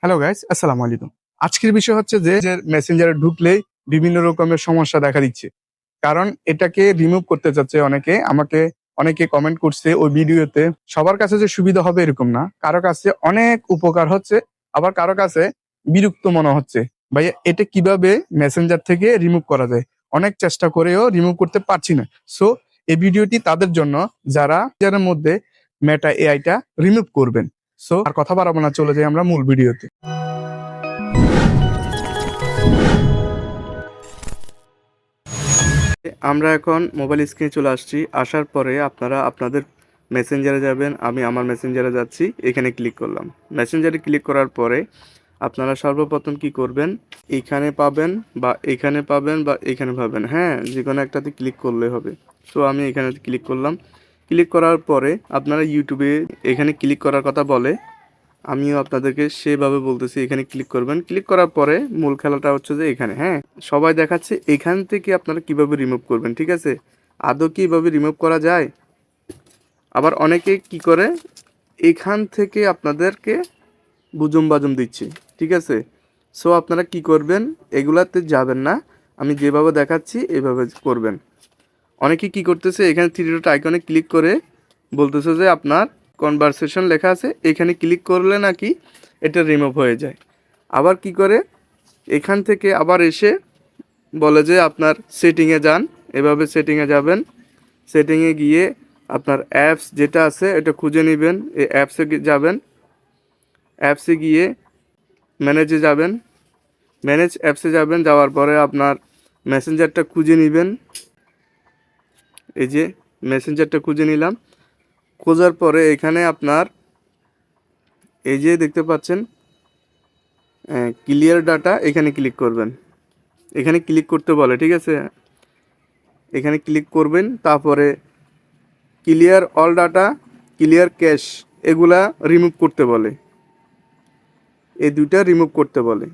Hello guys, আসসালামু আলাইকুম। আজকের বিষয় হচ্ছে যে মেসেঞ্জারে ঢুকলেই বিভিন্ন রকমের সমস্যা দেখা দিচ্ছে। কারণ এটাকে রিমুভ করতে চাচ্ছে অনেকে। আমাকে অনেকে কমেন্ট করছে ওই ভিডিওতে। সবার কাছে যে সুবিধা হবে এরকম না। কারো কাছে অনেক উপকার হচ্ছে, আবার কারো কাছে বিরক্ত মনে হচ্ছে। ভাইয়া এটা কিভাবে মেসেঞ্জার থেকে রিমুভ করা যায়? অনেক চেষ্টা করেও রিমুভ করতে পারছি না। সো এই ভিডিওটি তাদের জন্য যারা যার মধ্যে মেটা এআইটা রিমুভ করবেন। সো আর কথা বাড়াবো না, চলে যাই আমরা মূল ভিডিওতে। আমরা এখন মোবাইল স্ক্রিনে চলে আসছি। আসার পরে আপনারা আপনাদের মেসেঞ্জারে যাবেন। আমি আমার মেসেঞ্জারে যাচ্ছি, এখানে ক্লিক করলাম। মেসেঞ্জারে ক্লিক করার পরে আপনারা সর্বপ্রথম কি করবেন, এখানে পাবেন বা এখানে পাবেন বা এখানে পাবেন, হ্যাঁ, যে কোনো একটাতে ক্লিক করলে হবে। সো আমি এখানে ক্লিক করলাম। ক্লিক করার পরে আপনারা ইউটিউবে এখানে ক্লিক করার কথা বলে, আমিও আপনাদেরকে সেভাবে বলতেছি, এখানে ক্লিক করবেন। ক্লিক করার পরে মূল খেলাটা হচ্ছে যে এখানে, হ্যাঁ, সবাই দেখাচ্ছে এখান থেকে আপনারা কিভাবে রিমুভ করবেন, ঠিক আছে? আদৌ কি এভাবে রিমুভ করা যায়? আবার অনেকে কি করে এখান থেকে আপনাদেরকে বুজুম বাজুম দিচ্ছে, ঠিক আছে? সো আপনারা কি করবেন, এগুলাতে যাবেন না, আমি যেভাবে দেখাচ্ছি এভাবে করবেন। অনেকে কি করতেছে, এখানে থ্রি ডট আইকনে ক্লিক করে বলতেছে যে আপনার কনভারসেশন লেখা আছে, এখানে ক্লিক করলে নাকি এটা রিমুভ হয়ে যায়। আবার কি করে, এখান থেকে আবার এসে বলে যে আপনার সেটিংয়ে যান, এভাবে সেটিংয়ে যাবেন। সেটিংয়ে গিয়ে আপনার অ্যাপস যেটা আছে এটা খুঁজে নেবেন, এই অ্যাপসে যাবেন। অ্যাপসে গিয়ে ম্যানেজে যাবেন, ম্যানেজ অ্যাপসে যাবেন। যাওয়ার পরে আপনার মেসেঞ্জারটা খুঁজে নেবেন। এই যে মেসেঞ্জারটা খুঁজে নিলাম। খোঁজার পরে এখানে আপনার এই যে দেখতে পাচ্ছেন ক্লিয়ার ডাটা, এখানে ক্লিক করবেন। এখানে ক্লিক করতে বলে, ঠিক আছে? এখানে ক্লিক করবেন। তারপরে clear all data, clear cash, এগুলা রিমুভ করতে বলে। এই দুইটা রিমুভ করতে বলে।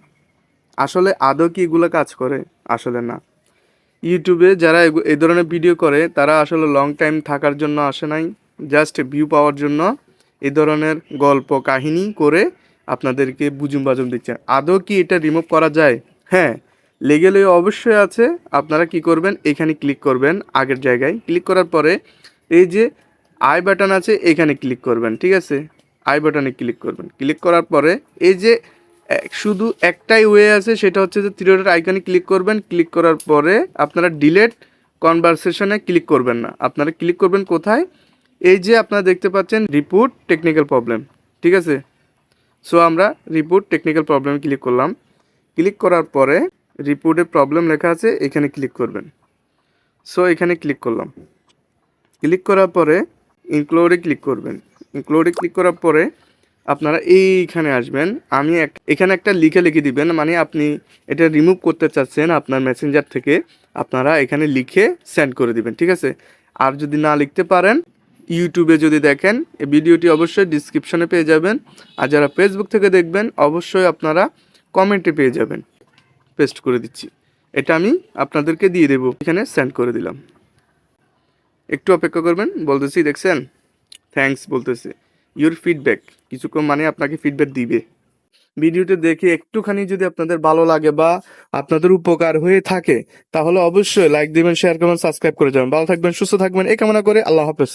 আসলে আদৌ কি এগুলো কাজ করে? আসলে না। ইউটিউবে যারা এই ধরনের ভিডিও করে তারা আসলে লং টাইম থাকার জন্য আসে নাই, জাস্ট ভিউ পাওয়ার জন্য এই ধরনের গল্প কাহিনী করে আপনাদেরকে বুজুম বাজুম দিচ্ছে। আদৌ কি এটা রিমুভ করা যায়? হ্যাঁ, লিগ্যালি অবশ্যই আছে। আপনারা কি করবেন, এখানে ক্লিক করবেন, আগের জায়গায় ক্লিক করার পরে এই যে আই বাটন আছে এখানে ক্লিক করবেন, ঠিক আছে? আই বাটনে ক্লিক করবেন। ক্লিক করার পরে এই যে শুধু একটাই ওয়ে আছে, সেটা হচ্ছে যে থ্রি ডট আইকনে ক্লিক করবেন। ক্লিক করার পরে আপনারা ডিলেট কনভারসেশনে ক্লিক করবেন না, আপনারা ক্লিক করবেন কোথায়, এই যে আপনারা দেখতে পাচ্ছেন রিপোর্ট টেকনিক্যাল প্রবলেম, ঠিক আছে? সো আমরা রিপোর্ট টেকনিক্যাল প্রবলেমে ক্লিক করলাম। ক্লিক করার পরে রিপোর্টে প্রবলেম লেখা আছে, এখানে ক্লিক করবেন। সো এখানে ক্লিক করলাম। ক্লিক করার পরে ইনক্লুডে ক্লিক করবেন। ইনক্লুডে ক্লিক করার পরে আপনারা এইখানে আসবেন। আমি এখানে একটা লিখে দিবেন, মানে আপনি এটা রিমুভ করতে চাচ্ছেন আপনার মেসেঞ্জার থেকে, আপনারা এখানে লিখে সেন্ড করে দিবেন, ঠিক আছে? আর যদি না লিখতে পারেন, ইউটিউবে যদি দেখেন এই ভিডিওটি অবশ্যই ডিসক্রিপশনে পেয়ে যাবেন। আর যারা ফেসবুক থেকে দেখবেন অবশ্যই আপনারা কমেন্টে পেয়ে যাবেন, পেস্ট করে দিচ্ছি। এটা আমি আপনাদেরকে দিয়ে দেবো, এখানে সেন্ড করে দিলাম। একটু অপেক্ষা করবেন, বলতেছি, দেখছেন থ্যাঙ্কস বলতেছে, ইউর ফিডব্যাক, কিছুক্ষণ মানে আপনাকে ফিডব্যাক দিবে। ভিডিওটা দেখে একটুখানি যদি আপনাদের ভালো লাগে বা আপনাদের উপকার হয়ে থাকে তাহলে অবশ্যই লাইক দিবেন, শেয়ার করবেন, সাবস্ক্রাইব করে যাবেন। ভালো থাকবেন, সুস্থ থাকবেন এই কামনা করে আল্লাহ হাফেজ।